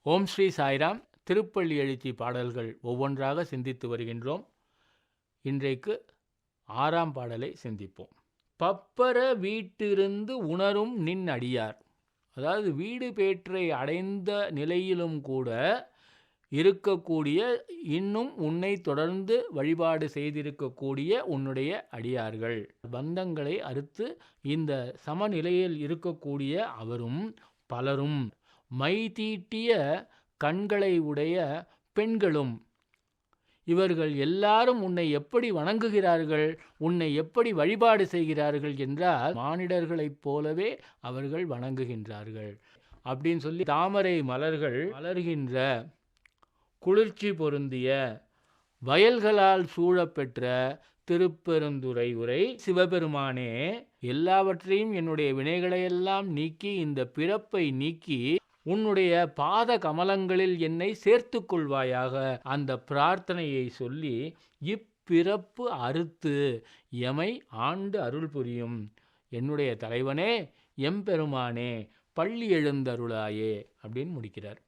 ஓம் ஸ்ரீ சாய்ராம். திருப்பள்ளி எழுச்சி பாடல்கள் ஒவ்வொன்றாக சிந்தித்து வருகின்றோம். இன்றைக்கு 6ஆம் பாடலை சிந்திப்போம். பப்பர வீட்டிருந்து உணரும் நின் அடியார். அதாவது வீடு பேற்றை அடைந்த நிலையிலும் கூட இருக்கக்கூடிய, இன்னும் உன்னை தொடர்ந்து வழிபாடு செய்திருக்கக்கூடிய உன்னுடைய அடியார்கள், பந்தங்களை அறுத்து இந்த சமநிலையில் இருக்கக்கூடிய அவரும் பலரும், மை தீட்டிய கண்களை உடைய பெண்களும், இவர்கள் எல்லாரும் உன்னை எப்படி வணங்குகிறார்கள், உன்னை எப்படி வழிபாடு செய்கிறார்கள் என்றால் மானிடர்களைப் போலவே அவர்கள் வணங்குகின்றார்கள் அப்படின்னு சொல்லி, தாமரை மலர்கள் மலர்கின்ற குளிர்ச்சி பொருந்திய வயல்களால் சூழப்பெற்ற திருப்பெருந்துறை உரை சிவபெருமானே, எல்லாவற்றையும் என்னுடைய வினைகளையெல்லாம் நீக்கி இந்த பிறப்பை நீக்கி உன்னுடைய பாத கமலங்களில் என்னை சேர்த்து கொள்வாயாக. அந்த பிரார்த்தனையை சொல்லி இப்பிறப்பு அறுத்து எமை ஆண்டு அருள் புரியும் என்னுடைய தலைவனே, எம்பெருமானே, பள்ளி எழுந்தருளாயே அப்படின்னு முடிக்கிறார்.